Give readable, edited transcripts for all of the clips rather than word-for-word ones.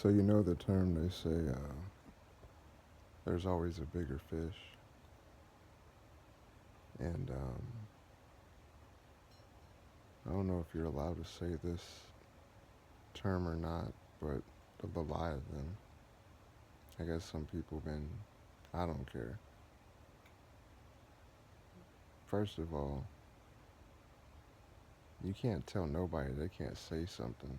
So you know the term they say, there's always a bigger fish, and I don't know if you're allowed to say this term or not, but the Leviathan. I guess some people been. I don't care. First of all, you can't tell nobody they can't say something.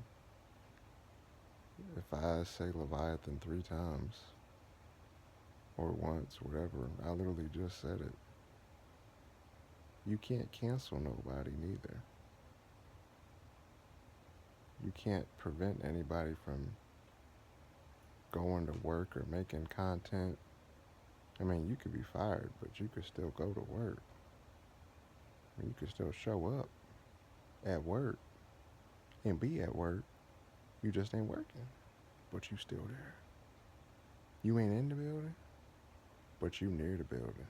If I say Leviathan 3 times or once, whatever, I literally just said it. You can't cancel nobody neither. You can't prevent anybody from going to work or making content. I mean, you could be fired, but you could still go to work. You could still show up at work and be at work. You just ain't working, but you still there. You ain't in the building, but you near the building.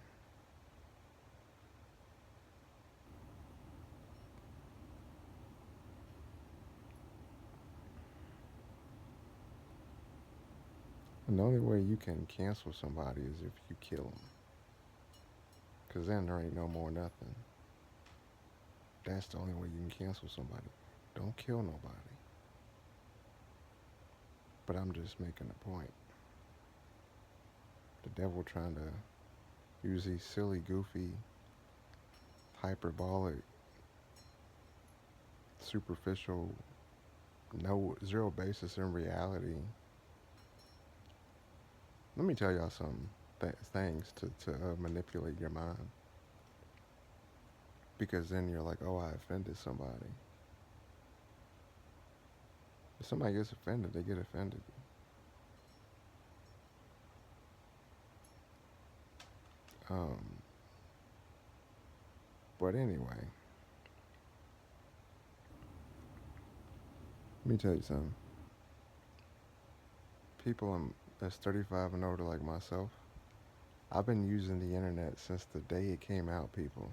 And the only way you can cancel somebody is if you kill them. Because then there ain't no more nothing. That's the only way you can cancel somebody. Don't kill nobody. But I'm just making a point. The devil trying to use these silly, goofy, hyperbolic, superficial, no zero basis in reality. Let me tell y'all some things to manipulate your mind. Because then you're like, oh, I offended somebody. If somebody gets offended, they get offended. Um, but anyway, let me tell you something. People that's 35 and older like myself, I've been using the internet since the day it came out, people.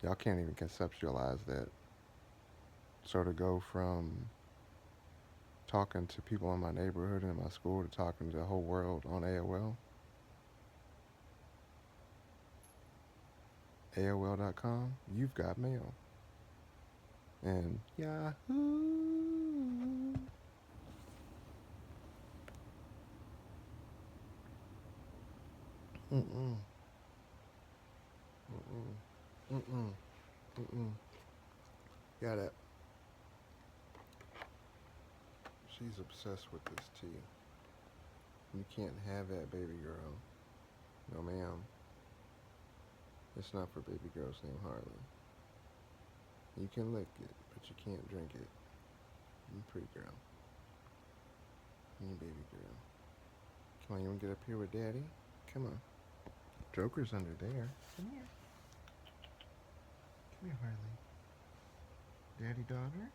Y'all can't even conceptualize that. So to go from talking to people in my neighborhood and my school to talking to the whole world on AOL.com, you've got mail. And Yahoo! Mm-mm. Mm-mm. Mm-mm. Mm-mm. Got it. She's obsessed with this tea. You can't have that, baby girl. No, ma'am. It's not for baby girls named Harley. You can lick it, but you can't drink it. You pretty girl. You baby girl. Come on, you wanna get up here with daddy? Come on. Joker's under there. Come here. Come here, Harley. Daddy, daughter?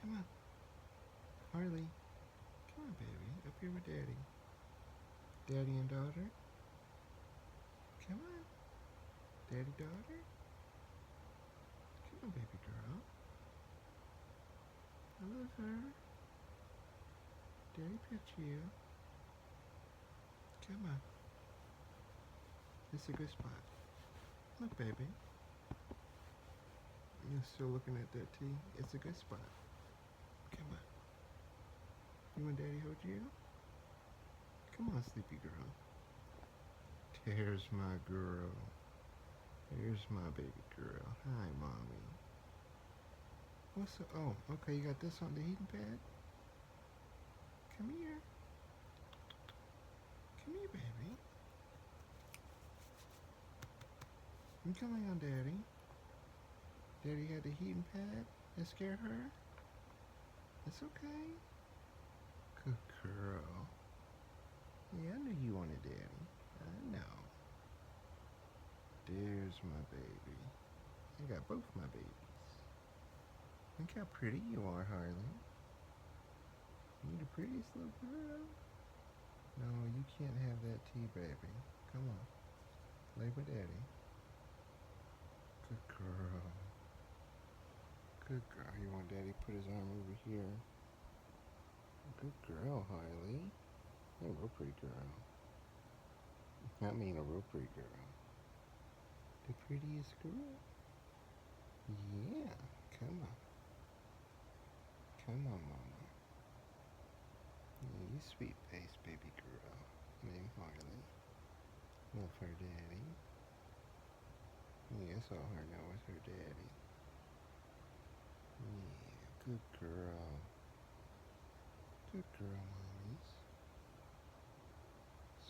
Come on. Harley. Come on, baby. Up here with daddy. Daddy and daughter? Come on. Daddy, daughter? Come on, baby girl. I love her. Daddy pet you. Come on. It's a good spot. Look, baby. You're still looking at that tea? It's a good spot. Come on. You want daddy hold you? Come on, sleepy girl. There's my girl. There's my baby girl. Hi, mommy. What's the... Oh, okay, you got this on the heating pad? Come here. Come here, baby. You coming on, daddy? Daddy had the heating pad? That scared her? It's okay. Good girl. Yeah, I knew you wanted daddy. I know. There's my baby. I got both my babies. Look how pretty you are, Harley. You the prettiest little girl. No, you can't have that tea, baby. Come on. Lay with daddy. Good girl. Good girl. You want daddy put his arm over here? Good girl, Harley. You're a real pretty girl. I mean a real pretty girl. The prettiest girl? Yeah. Come on. Come on, mama. Yeah, you sweet face baby girl named Harley. Love her daddy. Yeah, that's all her know is her daddy. Yeah, good girl. Good girl, mommies.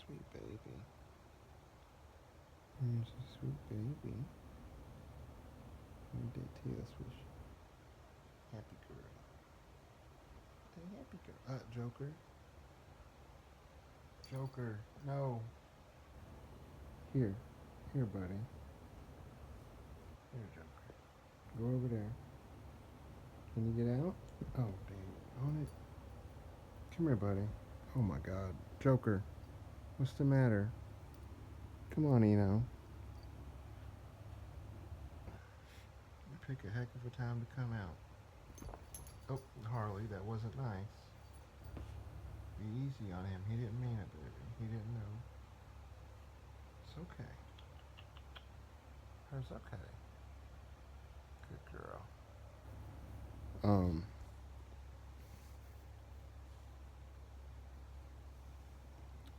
Sweet baby. Here's a sweet baby. We did tail swish. Happy girl. The happy girl. Joker. Joker. No. Here. Here, buddy. Here, Joker. Go over there. Can you get out? Oh, dang. On it. Come here, buddy. Oh, my God. Joker. What's the matter? Come on, Eno. You pick a heck of a time to come out. Oh, Harley, that wasn't nice. Be easy on him. He didn't mean it, baby. He didn't know. It's okay. It's okay. Good girl.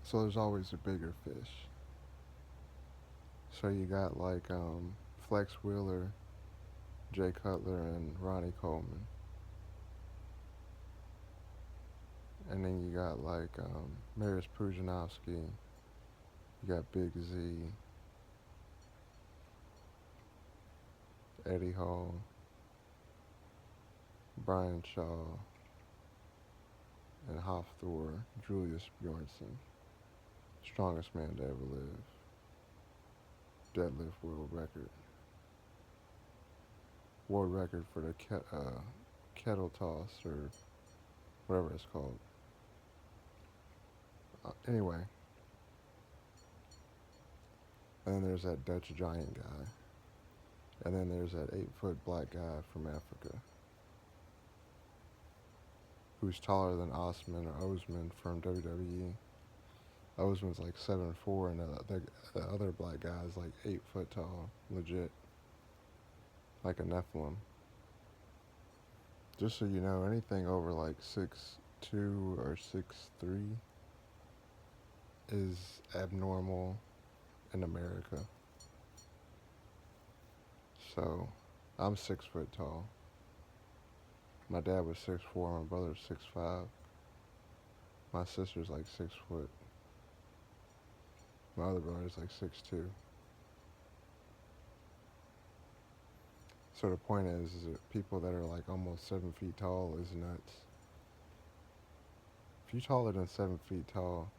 So there's always a bigger fish. So you got like Flex Wheeler, Jay Cutler, and Ronnie Coleman. And then you got like Maris Pujanovsky. You got Big Z, Eddie Hall, Brian Shaw, and Hafthor Julius Bjornsson. Strongest man to ever live. Deadlift world record. World record for the kettle toss or whatever it's called. Anyway. And then there's that Dutch giant guy. And then there's that 8-foot black guy from Africa who's taller than Osman or Osman from WWE. Osman's like 7'4", and the other black guy is like 8 foot tall, legit, like a Nephilim. Just so you know, anything over like 6'2" or 6'3" is abnormal in America. So, I'm 6 foot tall. My dad was 6'4", my brother's 6'5". My sister's like 6 foot. My other brother's like 6'2". So the point is that people that are like almost 7 feet tall is nuts. If you're taller than 7 feet tall,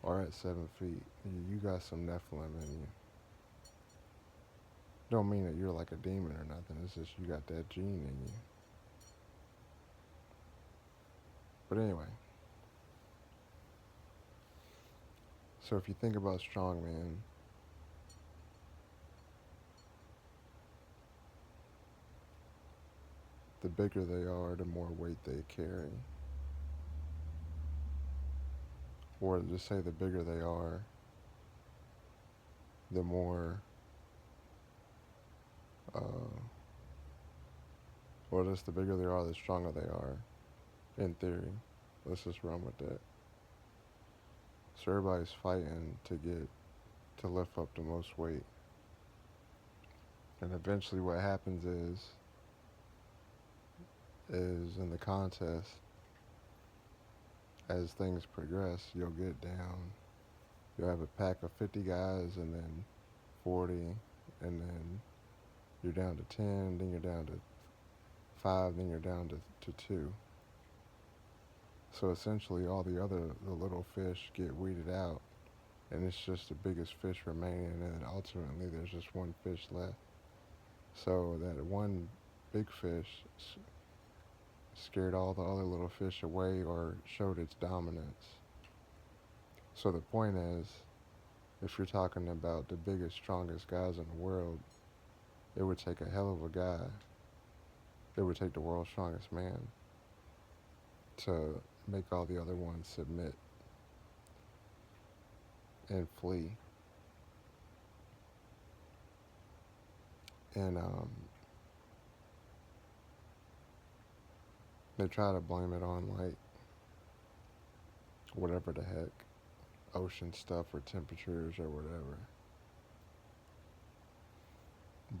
or at 7 feet, you got some Nephilim in you. Don't mean that you're like a demon or nothing. It's just you got that gene in you. But anyway. So if you think about strongman, the bigger they are, the more weight they carry. Or just say the bigger they are, the more, or just the bigger they are, the stronger they are, in theory. Let's just run with that. So everybody's fighting to lift up the most weight. And eventually what happens is in the contest, as things progress, you'll get down. You'll have a pack of 50 guys and then 40, and then you're down to 10, then you're down to 5, then you're down to 2. So essentially all the little fish get weeded out, and it's just the biggest fish remaining, and then ultimately there's just one fish left. So that one big fish scared all the other little fish away or showed its dominance. So the point is, if you're talking about the biggest, strongest guys in the world, it would take a hell of a guy. It would take the world's strongest man to make all the other ones submit and flee. And they try to blame it on like whatever the heck, ocean stuff or temperatures or whatever.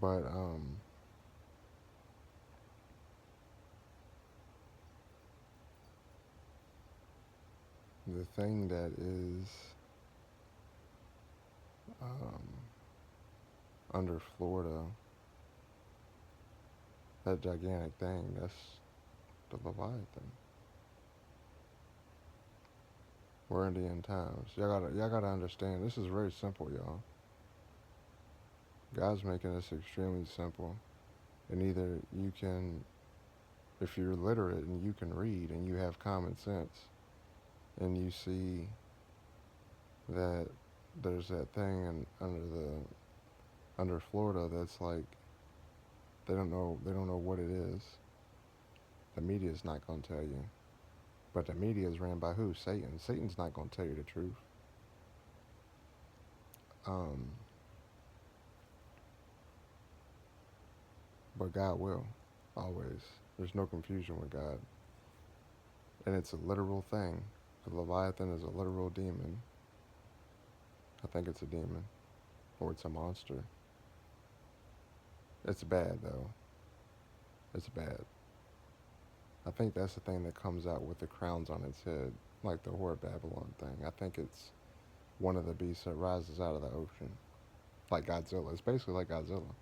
But the thing that is um, under Florida, that gigantic thing, that's the Leviathan. We're in the end times. Y'all gotta understand. This is very simple, y'all. God's making this extremely simple, and either you can, if you're literate and you can read and you have common sense, and you see that there's that thing under Florida that's like they don't know what it is. The media is not gonna tell you, but the media is ran by who? Satan. Satan's not gonna tell you the truth. Um, but God will always. There's no confusion with God, and it's a literal thing. The Leviathan is a literal demon. I think it's a demon, or it's a monster. It's bad though. It's bad. I think that's the thing that comes out with the crowns on its head, like the Whore of Babylon thing. I think it's one of the beasts that rises out of the ocean, like Godzilla. It's basically like Godzilla.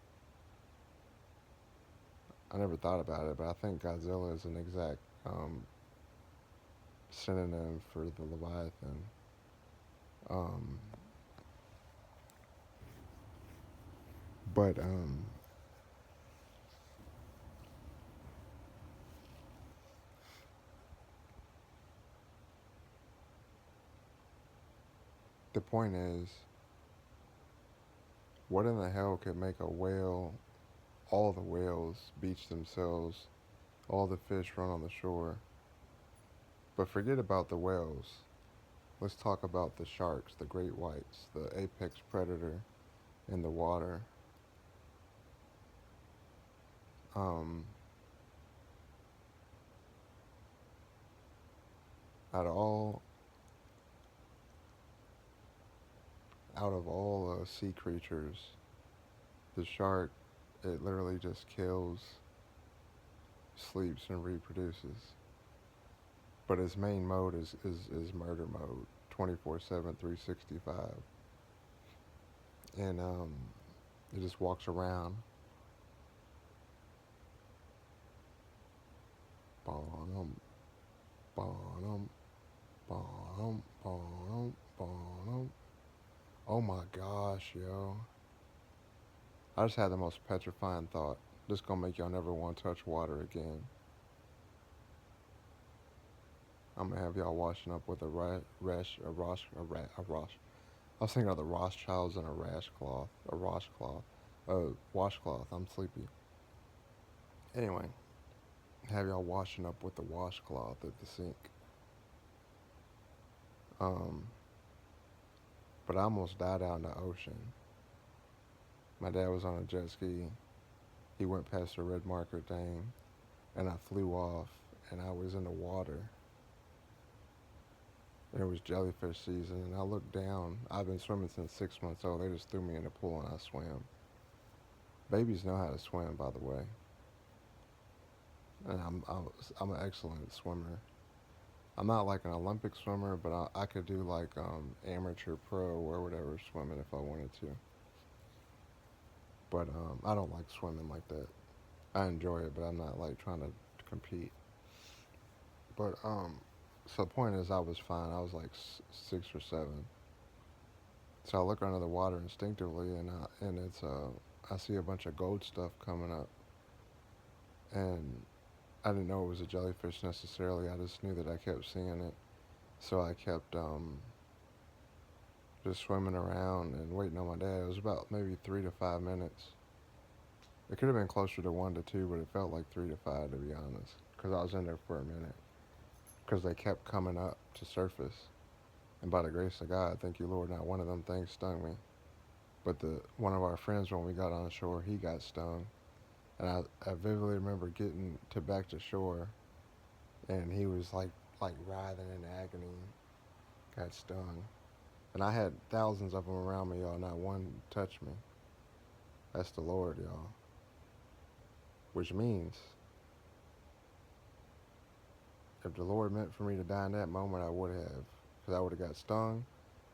I never thought about it, but I think Godzilla is an exact synonym for the Leviathan. Um, but the point is, what in the hell could make a whale, all the whales beach themselves, all the fish run on the shore? But forget about the whales. Let's talk about the sharks, the great whites, the apex predator in the water. Um, out of all sea creatures, the shark, it literally just kills, sleeps, and reproduces. But its main mode is murder mode, 24/7, 365. And it just walks around. Bonum, bonum, bonum, bonum, bonum. Oh my gosh, yo. I just had the most petrifying thought. This gonna make y'all never want to touch water again. I'm gonna have y'all washing up with a rash, a rash, a ra a rash. I was thinking of the Rothschilds and a rash cloth, a wash cloth, a washcloth. I'm sleepy. Anyway, have y'all washing up with the washcloth at the sink. Um, but I almost died out in the ocean. My dad was on a jet ski. He went past the red marker thing, and I flew off, and I was in the water. And it was jellyfish season, and I looked down. I've been swimming since 6 months old. They just threw me in the pool, and I swam. Babies know how to swim, by the way. And I'm an excellent swimmer. I'm not like an Olympic swimmer, but I could do like amateur pro or whatever swimming if I wanted to. But I don't like swimming like that. I enjoy it, but I'm not like trying to compete. But so the point is, I was fine. I was like 6 or 7. So I look under the water instinctively, and it's I see a bunch of gold stuff coming up, and I didn't know it was a jellyfish necessarily. I just knew that I kept seeing it, so I kept just swimming around and waiting on my dad. It was about maybe 3 to 5 minutes. It could have been closer to 1 to 2, but it felt like 3 to 5 to be honest, because I was in there for a minute. because they kept coming up to surface. And by the grace of God, thank you, Lord, not one of them things stung me. But the one of our friends, when we got on shore, he got stung. And I vividly remember getting to back to shore, and he was like writhing in agony, got stung. And I had thousands of them around me, y'all. Not one touched me. That's the Lord, y'all. Which means, if the Lord meant for me to die in that moment, I would have. Because I would have got stung,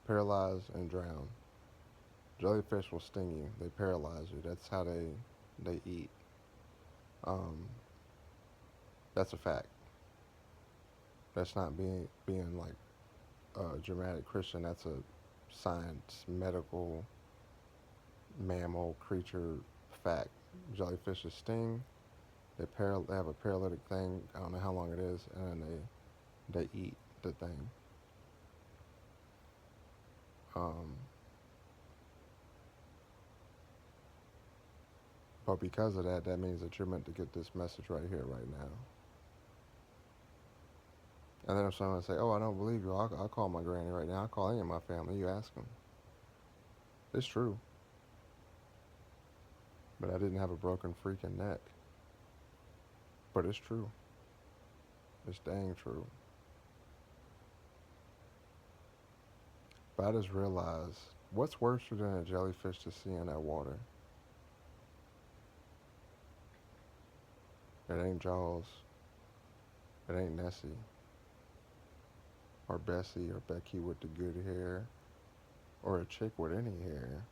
paralyzed, and drowned. Jellyfish will sting you. They paralyze you. That's how they eat. Um, that's a fact. That's not being like a dramatic Christian. That's a science, medical, mammal creature fact. Jellyfishes sting. They have a paralytic thing. I don't know how long it is, and then they eat the thing. Um, but because of that, that means that you're meant to get this message right here, right now. And then if someone say, "Oh, I don't believe you," I'll call my granny right now. I'll call any of my family. You ask them. It's true. But I didn't have a broken freaking neck. But it's true. It's dang true. But I just realized, what's worse than a jellyfish to see in that water? It ain't Jaws. It ain't Nessie. Or Bessie or Becky with the good hair. Or a chick with any hair.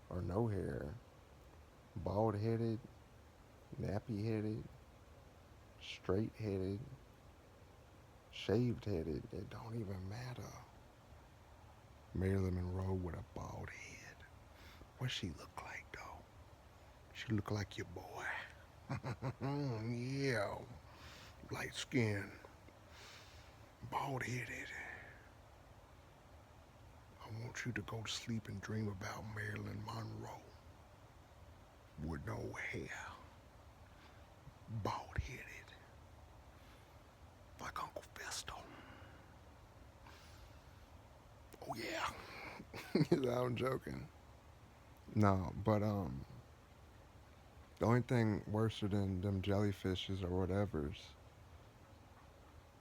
Or no hair. Bald headed. Nappy headed. Straight headed. Shaved headed. It don't even matter. Marilyn Monroe with a bald head. What she look like though? She look like your boy. Yeah. Light skin. Bald headed. I want you to go to sleep and dream about Marilyn Monroe. With no hair. Bald headed. Like Uncle Festo. Oh yeah. I'm joking. No, but the only thing worse than them jellyfishes or whatever's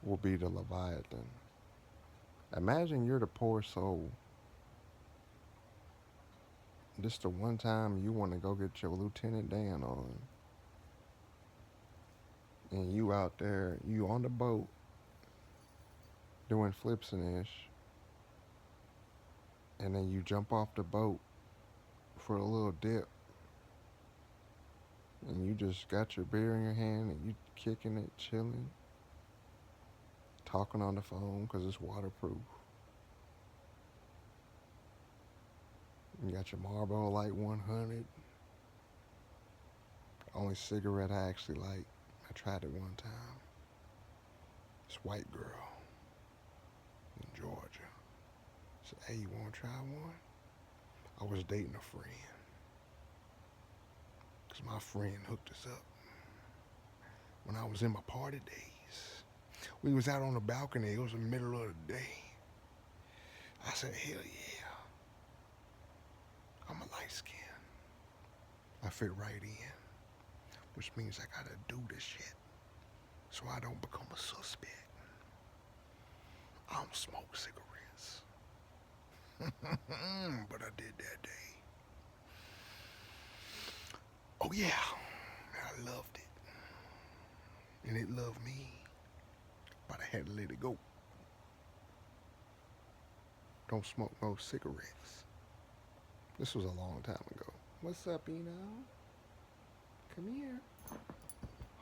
will be the Leviathan. Imagine you're the poor soul. This the one time you want to go get your Lieutenant Dan on, and you out there, you on the boat doing flips and ish, and then you jump off the boat for a little dip, and you just got your beer in your hand and you kicking it, chilling, talking on the phone because it's waterproof. You got your Marlboro Light 100. Only cigarette I actually like. I tried it one time. This white girl in Georgia said, "Hey, you want to try one?" I was dating a friend. Because my friend hooked us up when I was in my party days. We was out on the balcony. It was the middle of the day. I said, hell yeah. I'm a light skin. I fit right in. Which means I gotta do this shit so I don't become a suspect. I don't smoke cigarettes. But I did that day. Oh yeah. I loved it. And it loved me. But I had to let it go. Don't smoke no cigarettes. This was a long time ago. What's up, Eno? Come here.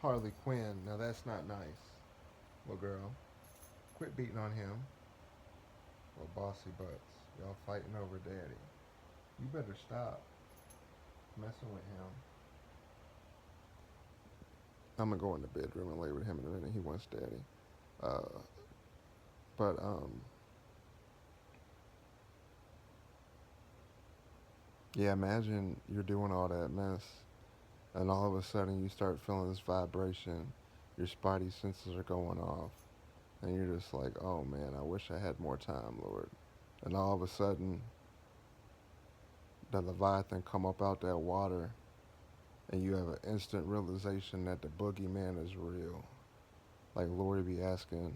Harley Quinn. Now that's not nice. Well, girl, quit beating on him. Well, bossy butts. Y'all fighting over daddy. You better stop messing with him. I'm gonna go in the bedroom and lay with him in a minute. He wants daddy. Uh, but yeah. Imagine you're doing all that mess, and all of a sudden you start feeling this vibration. Your spidey senses are going off. And you're just like, oh man, I wish I had more time, Lord. And all of a sudden, the Leviathan come up out that water, and you have an instant realization that the boogeyman is real. Like Lori be asking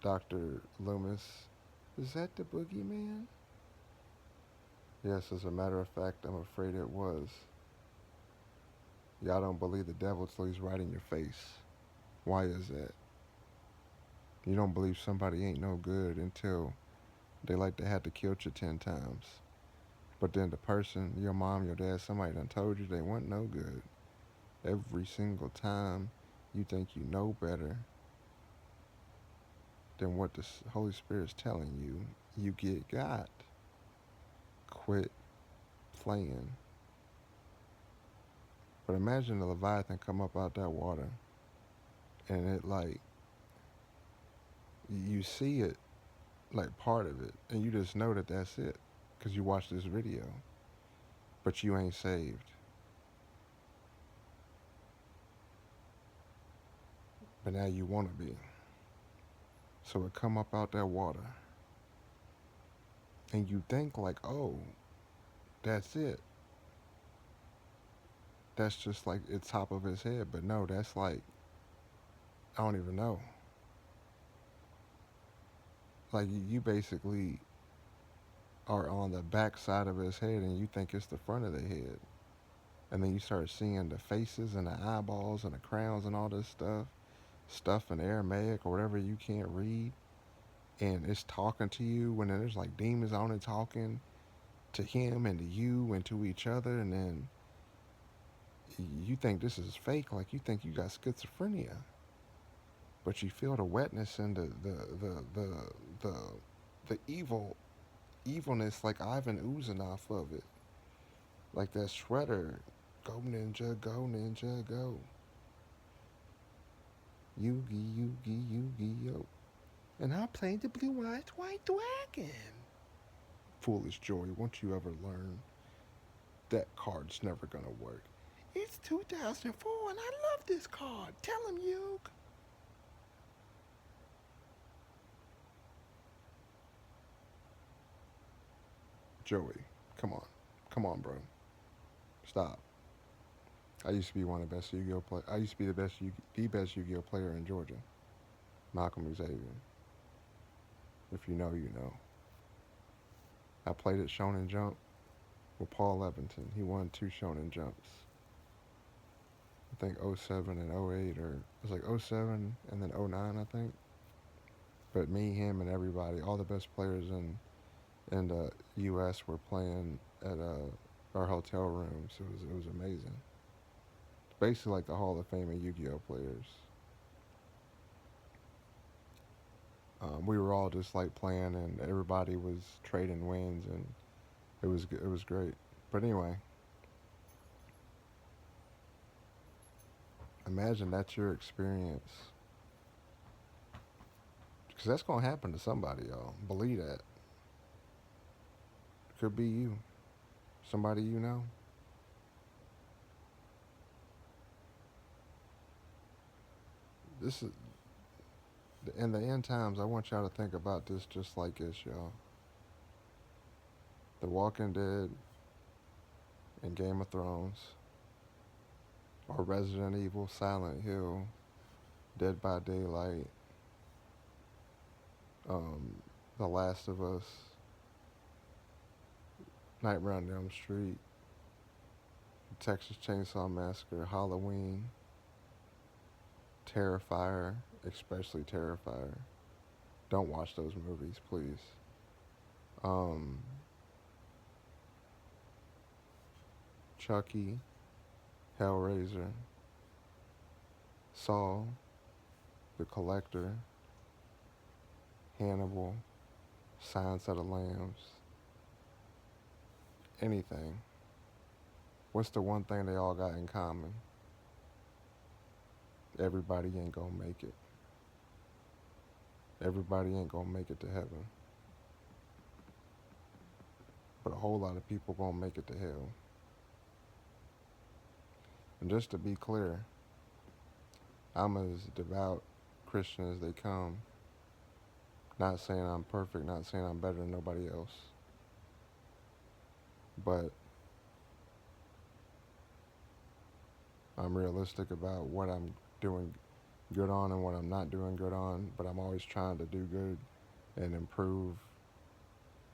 Dr. Loomis, is that the boogeyman? Yes, as a matter of fact, I'm afraid it was. Y'all don't believe the devil till he's right in your face. Why is that? You don't believe somebody ain't no good until they like to have to kill you 10 times. But then the person, your mom, your dad, somebody done told you they weren't no good. Every single time you think you know better than what the Holy Spirit's telling you, you get got. Quit playing. But imagine the Leviathan come up out that water and it like, you see it, like part of it, and you just know that that's it because you watched this video, but you ain't saved. But now you want to be. So it come up out that water and you think like, oh, that's it. That's just like it's top of his head. But no, that's like, I don't even know. Like you basically are on the back side of his head and you think it's the front of the head. And then you start seeing the faces and the eyeballs and the crowns and all this stuff in Aramaic or whatever you can't read. And it's talking to you when there's like demons on it talking to him and to you and to each other. And then you think this is fake, like you think you got schizophrenia. But you feel the wetness and the, the evilness like Ivan oozing off of it. Like that shredder. Go ninja, go ninja, go. Yugi, Yugi, Yugi, yo. And I played the blue-eyed white dragon. Foolish Joey, won't you ever learn that card's never gonna work? It's 2004 and I love this card. Tell him, Yug. Joey, come on. Come on, bro. Stop. I used to be one of the best Yu-Gi-Oh play. I used to be the best Yu-Gi-Oh player in Georgia. Malcolm Xavier. If you know, you know. I played at Shonen Jump with Paul Leventon. He won 2 Shonen Jumps. I think '07 and '08, or it was like '07 and then '09, I think. But me, him, and everybody, all the best players in the U.S. were playing at our hotel rooms. It was amazing. It's basically like the Hall of Fame of Yu-Gi-Oh players. We were all just like playing, and everybody was trading wins, and it was great. But anyway, imagine that's your experience, because that's gonna happen to somebody, y'all. Believe that. Could be you, somebody you know. This is in the end times. I want y'all to think about this just like this, y'all. The Walking Dead and Game of Thrones, or Resident Evil, Silent Hill, Dead by Daylight, um, The Last of Us, Nightmare on Elm Street, Texas Chainsaw Massacre, Halloween, Terrifier, especially Terrifier. Don't watch those movies, please. Um, Chucky, Hellraiser, Saw, The Collector, Hannibal, Silence of the Lambs, anything. What's the one thing they all got in common? Everybody ain't gonna make it. Everybody ain't gonna make it to heaven. But a whole lot of people gonna make it to hell. And just to be clear, I'm as devout Christian as they come. Not saying I'm perfect, not saying I'm better than nobody else. But I'm realistic about what I'm doing good on and what I'm not doing good on. But I'm always trying to do good and improve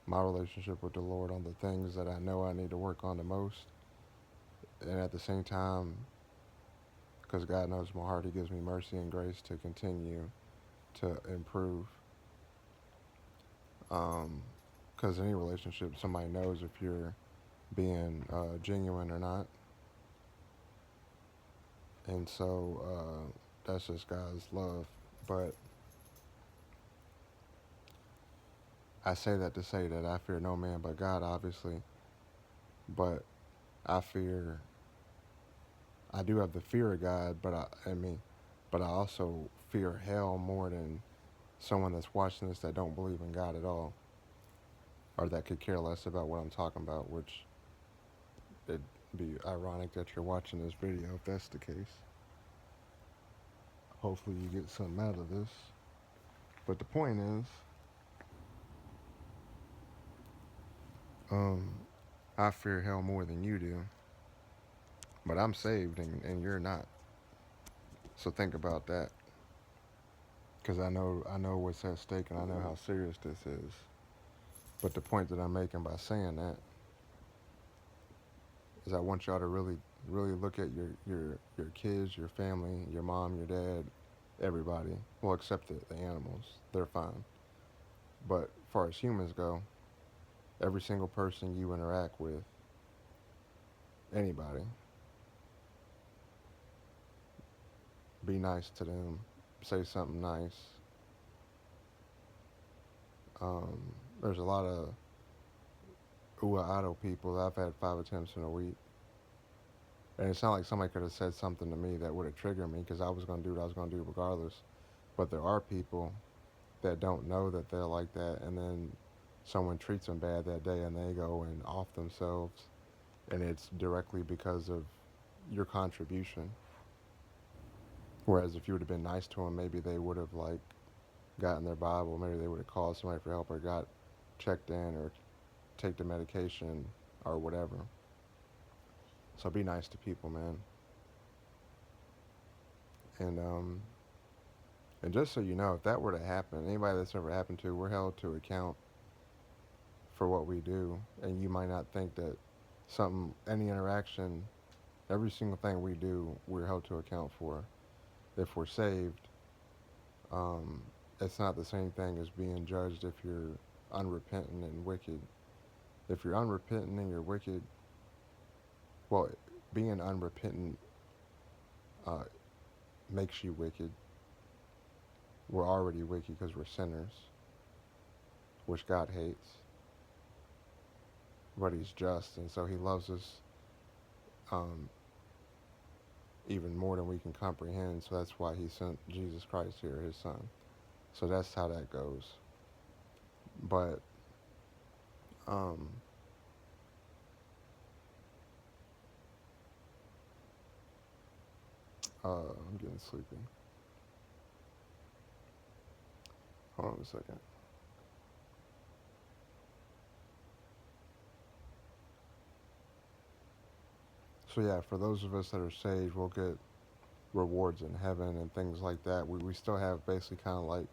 my relationship with the Lord on the things that I know I need to work on the most. And at the same time, because God knows my heart, He gives me mercy and grace to continue to improve. Because any relationship, somebody knows if you're being genuine or not. And so that's just God's love. But I say that to say that I fear no man but God, obviously. But I do have the fear of God, but I also fear hell more than someone that's watching this that don't believe in God at all, or that could care less about what I'm talking about, which it'd be ironic that you're watching this video if that's the case. Hopefully you get something out of this. But the point is, I fear hell more than you do, but I'm saved and you're not. So think about that, because I know what's at stake and I know how serious this is. But the point that I'm making by saying that is I want y'all to really, really look at your kids, your family, your mom, your dad, everybody. Well, except the animals, they're fine. But as far as humans go, every single person you interact with, anybody, be nice to them, say something nice. There's a lot of idle people. I've had 5 attempts in a week. And it's not like somebody could have said something to me that would have triggered me, because I was going to do what I was going to do regardless. But there are people that don't know that they're like that, and then someone treats them bad that day and they go and off themselves, and it's directly because of your contribution. Whereas if you would have been nice to them, maybe they would have like gotten their Bible, maybe they would have called somebody for help or got checked in or take the medication or whatever. So be nice to people, man. And just so you know, if that were to happen, anybody that's ever happened to, we're held to account for what we do. And you might not think that any interaction, every single thing we do, we're held to account for. If we're saved, it's not the same thing as being judged if you're unrepentant and wicked. If you're unrepentant and you're wicked, well, being unrepentant makes you wicked. We're already wicked because we're sinners, which God hates. But He's just, and so He loves us even more than we can comprehend. So that's why He sent Jesus Christ here, His Son. So that's how that goes. But I'm getting sleepy. Hold on a second. So yeah, for those of us that are saved, we'll get rewards in heaven and things like that. We still have basically kind of like,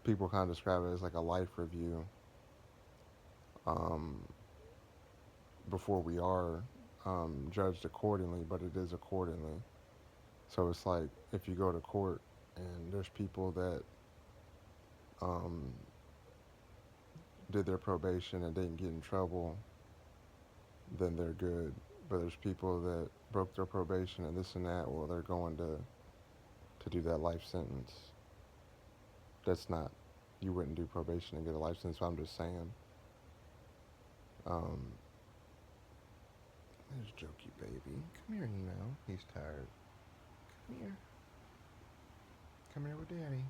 people kind of describe it as like a life review before we are judged accordingly, but it is accordingly. So it's like if you go to court and there's people that did their probation and didn't get in trouble, then they're good. But there's people that broke their probation and this and that, well, they're going to do that life sentence. That's not, you wouldn't do probation and get a life sentence, so I'm just saying. There's Jokey baby. Come here, you know. He's tired. Come here. Come here with Daddy.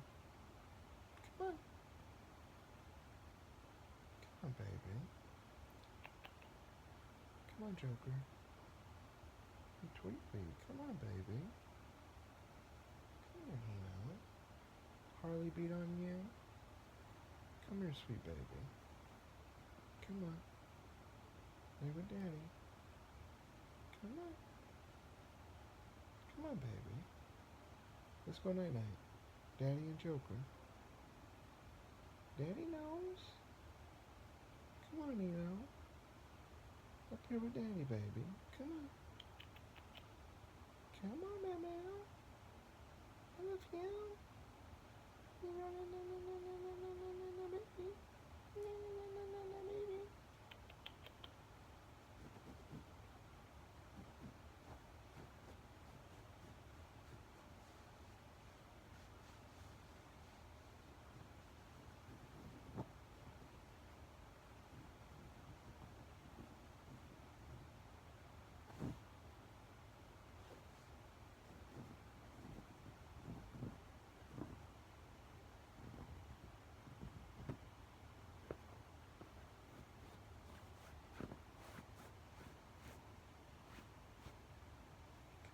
Come on. Come on, baby. Come on, Joker. Tweet me. Come on, baby. Come here, Harley beat on you? Come here, sweet baby. Come on. Lay with daddy. Come on. Come on, baby. Let's go night-night. Daddy and Joker. Daddy knows. Come on, Nino. Up here with daddy, baby. Come on. Come on, Mama. I love you. No, no, no, no, no, no, no, no, no, no, no, baby. No, no, no, no, no, no, baby.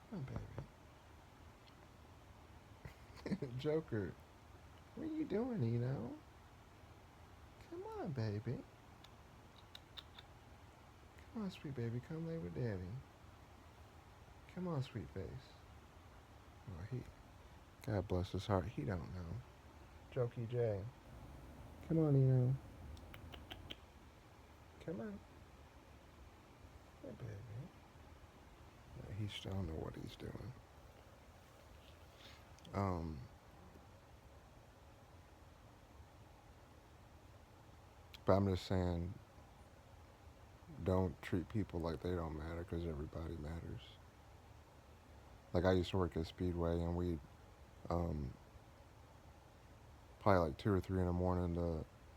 Come on, baby. Joker, what are you doing, Nino? Come on, baby. Come on, sweet baby. Come lay with daddy. Come on, sweet face. Oh, God bless his heart. He don't know. Jokey J. Come on, Nino. Come on. Hey, baby. Yeah, he still don't know what he's doing. But I'm just saying, don't treat people like they don't matter, because everybody matters. Like, I used to work at Speedway, and we probably like 2 or 3 in the morning,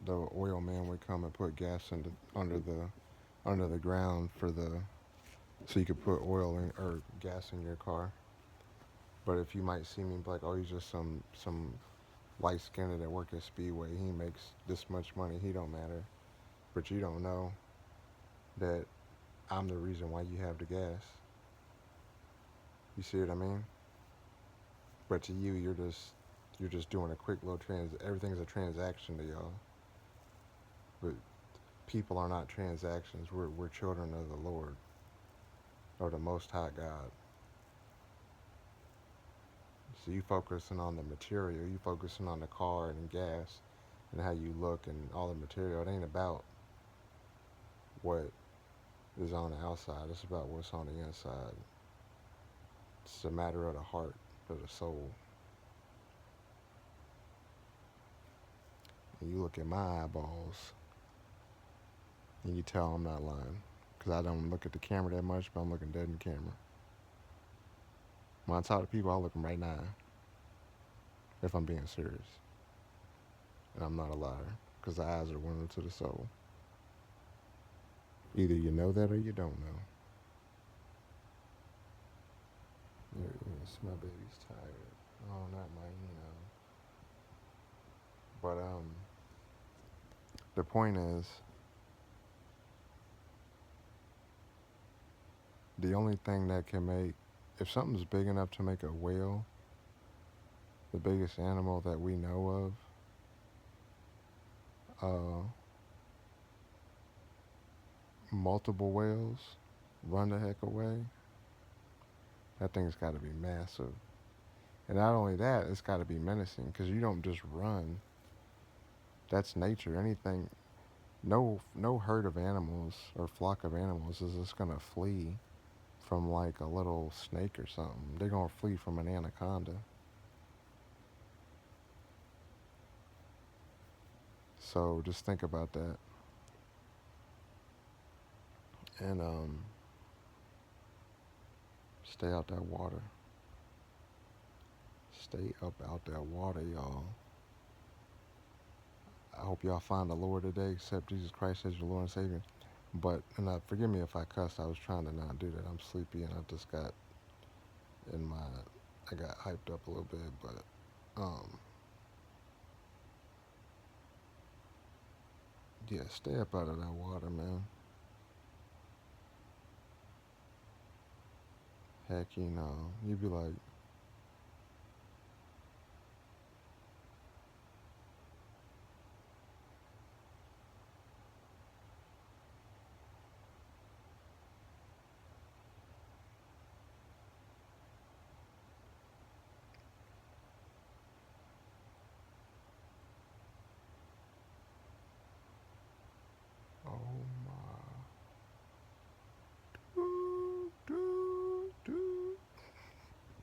the oil man would come and put gas under the ground so you could put oil in or gas in your car. But if you might see me and be like, oh, he's just some light skinned that work at Speedway, he makes this much money, he don't matter. But you don't know that I'm the reason why you have the gas. You see what I mean? But to you, you're just doing a quick little everything's a transaction to y'all. But people are not transactions. We're children of the Lord, or the Most High God. So you focusing on the material, you focusing on the car and gas and how you look and all the material. It ain't about what is on the outside. It's about what's on the inside. It's a matter of the heart, of the soul. And you look at my eyeballs and you tell I'm not lying. Because I don't look at the camera that much, but I'm looking dead in the camera. When I talk to people, I look them right now. If I'm being serious. And I'm not a liar. Because the eyes are window to the soul. Either you know that or you don't know. Yes, my baby's tired. Oh, not my, But, the point is, the only thing that can make, if something's big enough to make a whale, the biggest animal that we know of, multiple whales run the heck away, that thing's got to be massive. And not only that, it's got to be menacing, because you don't just run. That's nature. Anything, no herd of animals or flock of animals is just going to flee from like a little snake or something. They're going to flee from an anaconda. So just think about that. And stay out that water. Stay up out that water, y'all. I hope y'all find the Lord today, accept Jesus Christ as your Lord and Savior. But, and forgive me if I cuss, I was trying to not do that. I'm sleepy and I just got I got hyped up a little bit, but, yeah, stay up out of that water, man. Heck, you'd be like,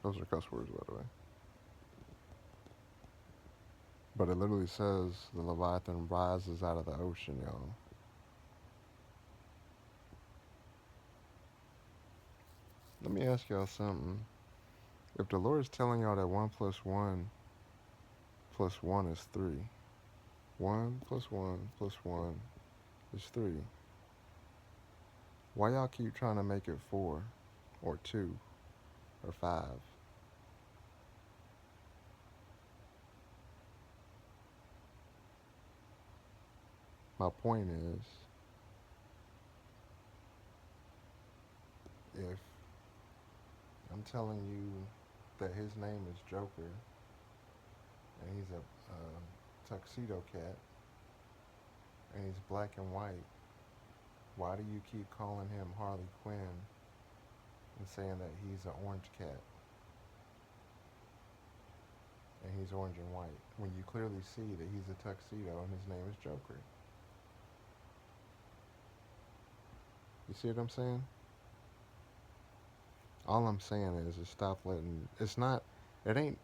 Those are cuss words, by the way. But it literally says the Leviathan rises out of the ocean, y'all. Let me ask y'all something. If the Lord is telling y'all that 1 plus 1 is 3, 1 plus 1 plus 1 is 3, why y'all keep trying to make it 4 or 2 or 5? My point is, if I'm telling you that his name is Joker and he's a tuxedo cat and he's black and white, why do you keep calling him Harley Quinn and saying that he's an orange cat and he's orange and white when you clearly see that he's a tuxedo and his name is Joker? You see what I'm saying? All I'm saying is stop letting, it's not, it ain't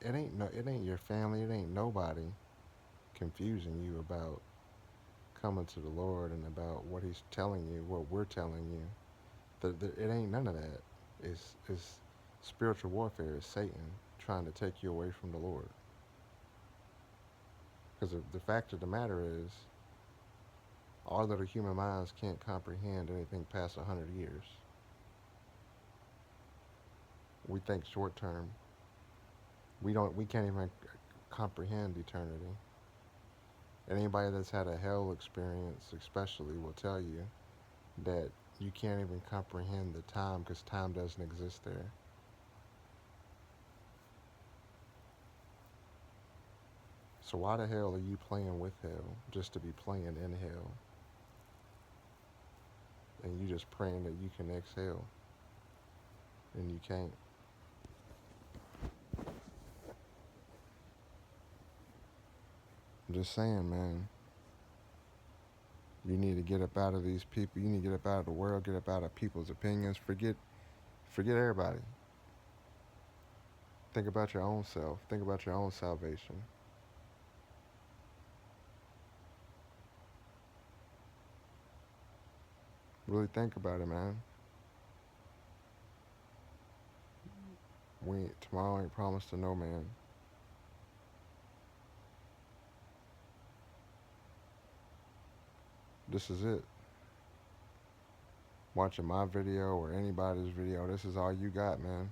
your family, it ain't nobody confusing you about coming to the Lord and about what he's telling you, what we're telling you. It ain't none of that. It's spiritual warfare. It's Satan trying to take you away from the Lord. Because the fact of the matter is, our little human minds can't comprehend anything past 100 years. We think short term. We can't even comprehend eternity. Anybody that's had a hell experience especially will tell you that you can't even comprehend the time because time doesn't exist there. So why the hell are you playing with hell just to be playing in hell? And you just praying that you can exhale. And you can't. I'm just saying, man. You need to get up out of these people. You need to get up out of the world. Get up out of people's opinions. Forget everybody. Think about your own self. Think about your own salvation. Really think about it, man. Tomorrow ain't promised to no man. This is it. Watching my video or anybody's video, this is all you got, man.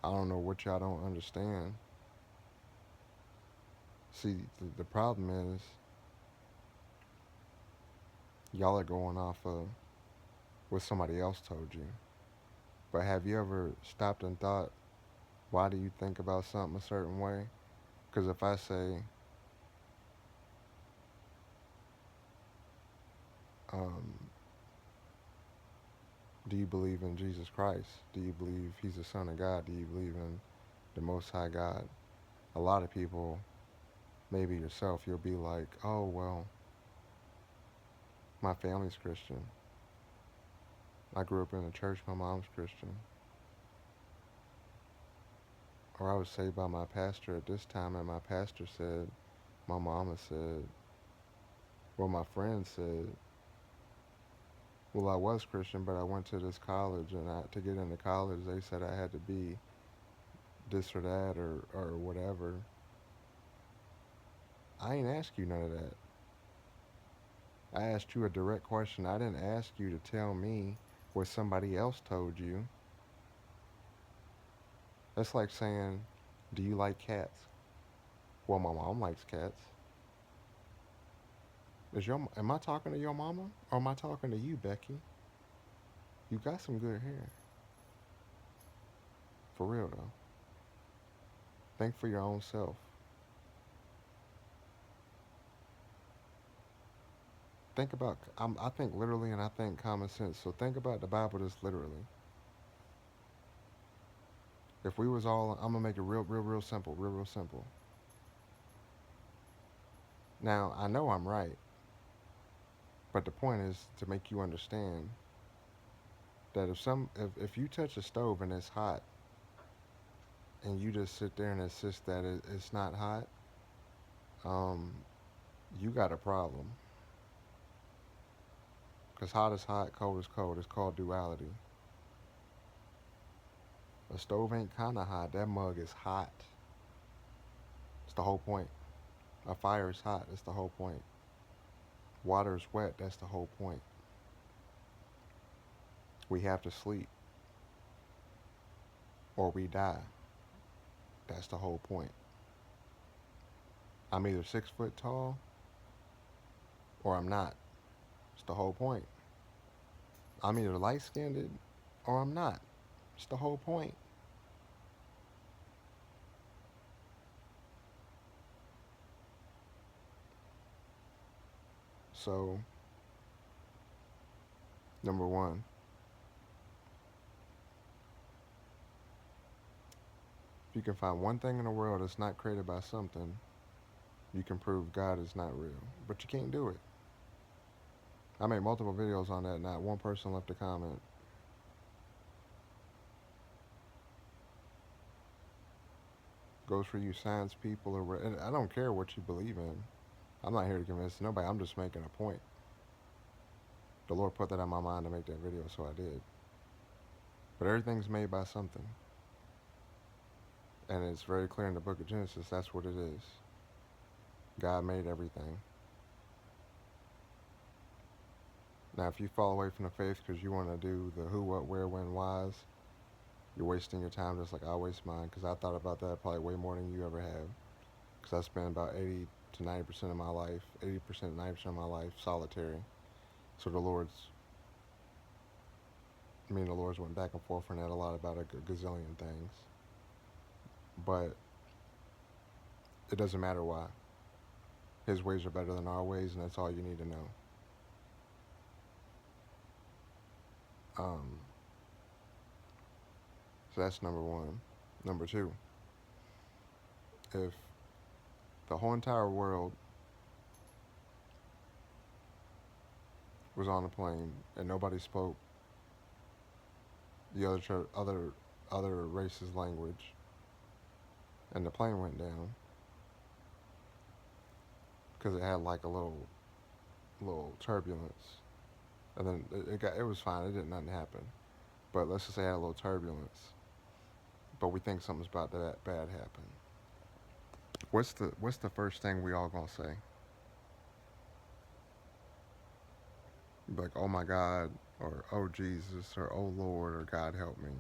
I don't know what y'all don't understand. See, the problem is, y'all are going off of what somebody else told you. But have you ever stopped and thought, why do you think about something a certain way? Because if I say, um, do you believe in Jesus Christ? Do you believe he's the Son of God? Do you believe in the Most High God? A lot of people, maybe yourself, you'll be like, oh, well, my family's Christian. I grew up in a church, my mom's Christian. Or I was saved by my pastor at this time, and my pastor said, my mama said, well, my friend said, well, I was Christian, but I went to this college, and to get into college, they said I had to be this or that or whatever. I ain't ask you none of that. I asked you a direct question. I didn't ask you to tell me what somebody else told you. That's like saying, do you like cats? Well, my mom likes cats. Am I talking to your mama or am I talking to you, Becky? You got some good hair. For real though. Think for your own self. Think about, I think literally and I think common sense. So think about the Bible just literally. If we was all, I'm going to make it real simple, real simple. Now, I know I'm right, but the point is to make you understand that if you touch a stove and it's hot, and you just sit there and insist that it's not hot, um, you got a problem. Because hot is hot, cold is cold. It's called duality. A stove ain't kind of hot. That mug is hot. It's the whole point. A fire is hot. That's the whole point. Water is wet. That's the whole point. We have to sleep or we die. That's the whole point. I'm either 6 foot tall or I'm not. It's the whole point. I'm either light skinned or I'm not. It's the whole point. So, number one, if you can find one thing in the world that's not created by something, you can prove God is not real. But you can't do it. I made multiple videos on that. Not one person left a comment. Goes for you science people or and I don't care what you believe in. I'm not here to convince nobody. I'm just making a point. The Lord put that on my mind to make that video, so I did. But everything's made by something. And it's very clear in the book of Genesis, that's what it is. God made everything. Now, if you fall away from the faith because you want to do the who, what, where, when, whys, you're wasting your time just like I waste mine, because I thought about that probably way more than you ever have. Because I spent about 80 to 90% of my life, 80%, 90% of my life solitary. So the Lord's, me and the Lord's went back and forth on that a lot about a gazillion things. But it doesn't matter why. His ways are better than our ways, and that's all you need to know. So that's number one. Number two, if the whole entire world was on a plane and nobody spoke the other race's language, and the plane went down because it had like a little turbulence, and then it was fine. It didn't nothing happen, but let's just say it had a little turbulence. But we think something's about to that bad happen. What's the first thing we all gonna say? Like, oh my God, or oh Jesus, or oh Lord, or God help me,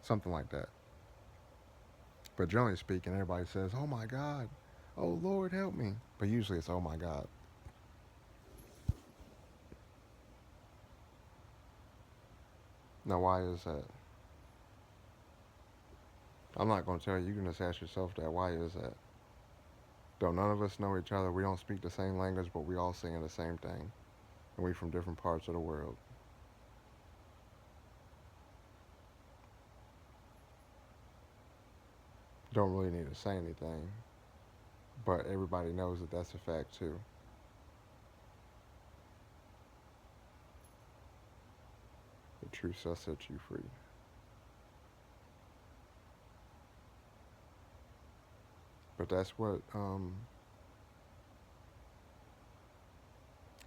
something like that. But generally speaking, everybody says, oh my God, oh Lord help me. But usually it's oh my God. Now why is that? I'm not gonna tell you. You can just ask yourself that. Why is that? Don't none of us know each other. We don't speak the same language, but we all sing the same thing, and we from different parts of the world. Don't really need to say anything, but everybody knows that that's a fact too. The truth shall set you free. But that's what. And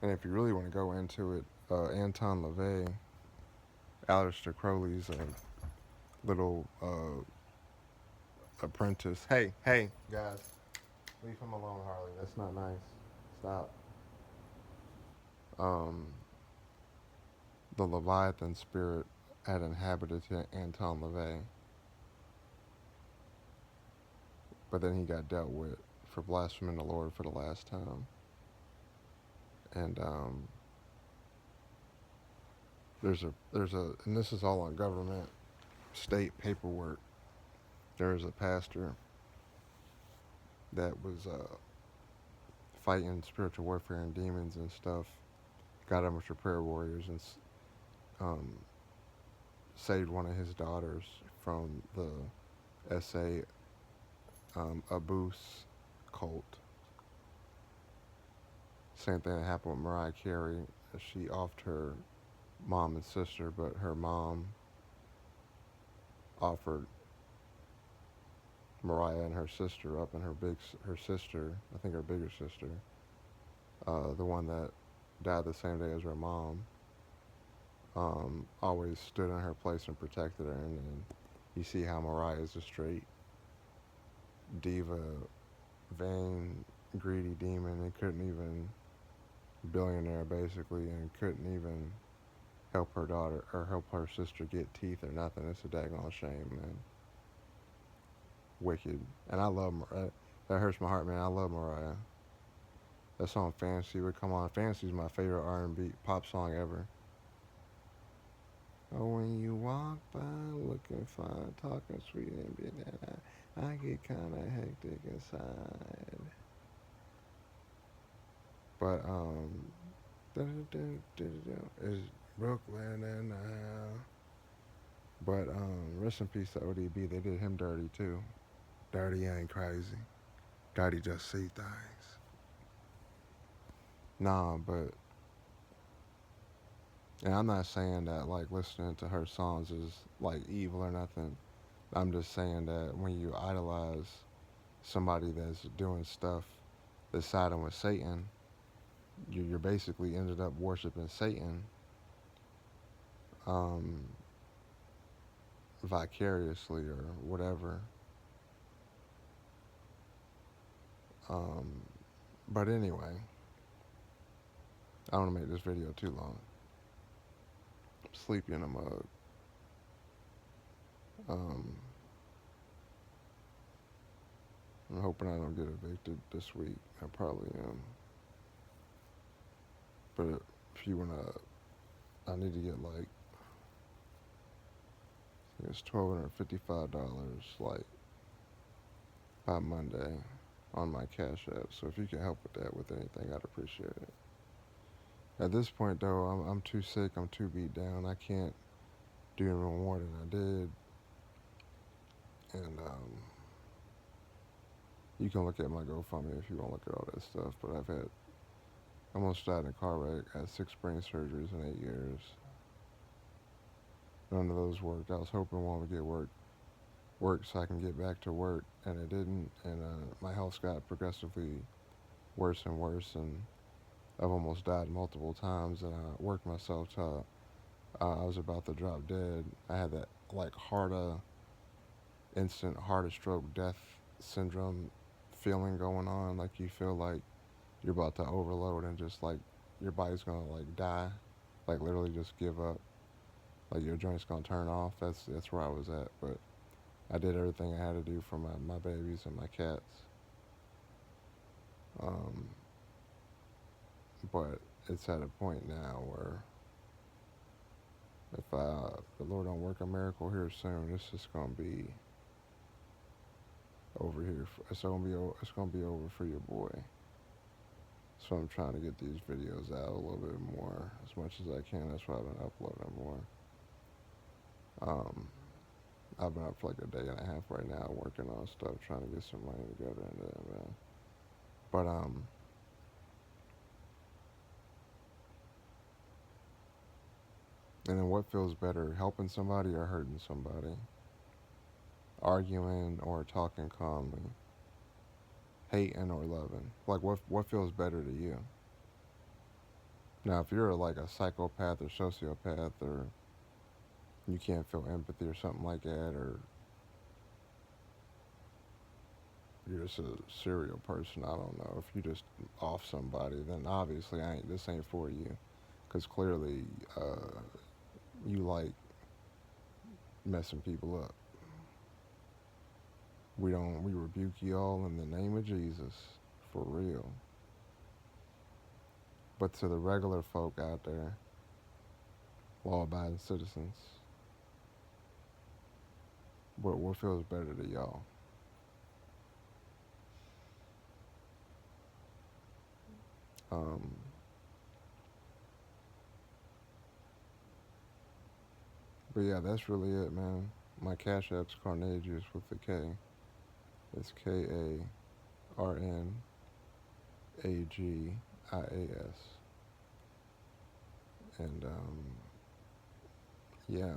if you really want to go into it, Anton LaVey, Aleister Crowley's little apprentice. Hey, guys, leave him alone, Harley. That's not nice. Stop. Um, the Leviathan spirit had inhabited Anton LaVey, but then he got dealt with for blaspheming the Lord for the last time. And and this is all on government, state paperwork. There's a pastor that was fighting spiritual warfare and demons and stuff. Got him with your prayer warriors and um, saved one of his daughters from the S.A. Abuse cult. Same thing that happened with Mariah Carey. She offed her mom and sister, but her mom offered Mariah and her sister up, and her sister, I think her bigger sister, the one that died the same day as her mom, always stood in her place and protected her. And then you see how Mariah is a straight diva, vain, greedy demon, and couldn't even billionaire basically, and couldn't even help her daughter or help her sister get teeth or nothing. It's a daggone shame, man. Wicked. And I love Mariah. That hurts my heart, man. I love Mariah. That song Fantasy would come on. Fantasy's my favorite R&B pop song ever. Oh, when you walk by looking fine, talking sweet and be that I get kinda hectic inside. But is Brooklyn and but rest in peace to ODB. They did him dirty too. Dirty ain't crazy. Dirty just see things. Nah, but and I'm not saying that like listening to her songs is like evil or nothing. I'm just saying that when you idolize somebody that's doing stuff that's siding with Satan, you're basically ended up worshiping Satan um, vicariously or whatever. Um, but anyway, I don't want to make this video too long. I'm sleepy in a mug. Um, I'm hoping I don't get evicted this week. I probably am. But if you wanna, I need to get like, I think it's $1,255 like by Monday on my Cash App. So if you can help with that with anything, I'd appreciate it. At this point though, I'm too sick. I'm too beat down. I can't do any more than I did. And you can look at my GoFundMe if you want to look at all that stuff. But I've had almost died in a car wreck. I had 6 brain surgeries in 8 years. None of those worked. I was hoping one would get work so I can get back to work, and it didn't. And my health got progressively worse and worse, and I've almost died multiple times. And I worked myself till I was about to drop dead. I had that like instant heart stroke death syndrome feeling going on. Like you feel like you're about to overload and just like your body's gonna like die, like literally just give up. Like your joint's gonna turn off. That's where I was at. But I did everything I had to do for my babies and my cats. Um, but it's at a point now where if the Lord don't work a miracle here soon, it's just gonna be over here. It's gonna be over for your boy. So I'm trying to get these videos out a little bit more, as much as I can. That's why I've been uploading more. I've been up for like a day and a half right now, working on stuff, trying to get some money together, but and then what feels better, helping somebody or hurting somebody? Arguing or talking calmly? Hating or loving? Like what feels better to you? Now, if you're like a psychopath or sociopath, or you can't feel empathy or something like that, or you're just a serial person, I don't know. If you just off somebody, then obviously this ain't for you, because clearly you like messing people up. We rebuke you all in the name of Jesus, for real. But to the regular folk out there, law-abiding citizens, what feels better to y'all? Um, but yeah, that's really it, man. My Cash App's Carnagias with the K. It's KARNAGIAS. And yeah,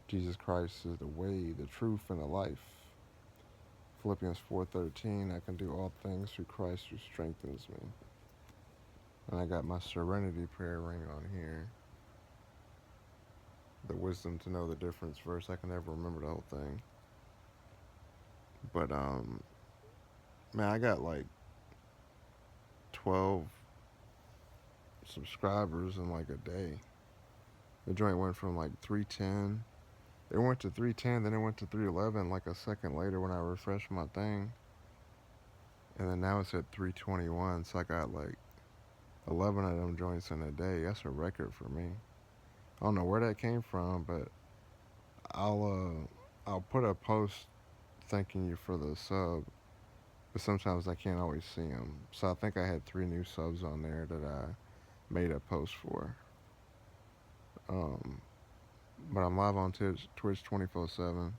Jesus Christ is the way, the truth, and the life. Philippians 4:13, I can do all things through Christ who strengthens me. And I got my serenity prayer ring on here. The wisdom to know the difference verse. I can never remember the whole thing. But man, I got like 12 subscribers in like a day. The joint went from like 310. It went to 310, then it went to 311 like a second later when I refreshed my thing. And then now it's at 321. So I got like 11 of them joints in a day. That's a record for me. I don't know where that came from, but I'll put a post thanking you for the sub, but sometimes I can't always see them. So I think I had 3 new subs on there that I made a post for. Um, but I'm live on Twitch 24/7.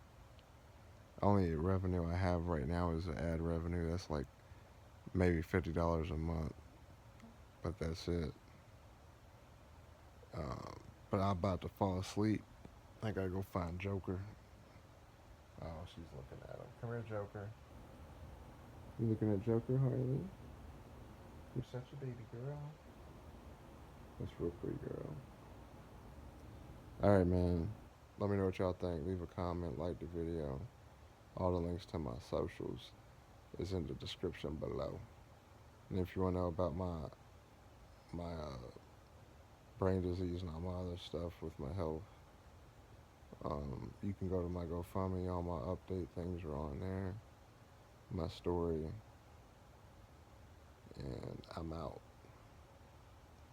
Only revenue I have right now is the ad revenue. That's like maybe $50 a month, but that's it. Um, but I'm about to fall asleep. I gotta go find Joker. Oh, she's looking at him. Come here, Joker. You looking at Joker, Harley? You're such a baby girl. That's real pretty, girl. All right, man. Let me know what y'all think. Leave a comment, like the video. All the links to my socials is in the description below. And if you want to know about my brain disease and all my other stuff with my health, you can go to my GoFundMe. All my update things are on there. My story, and I'm out.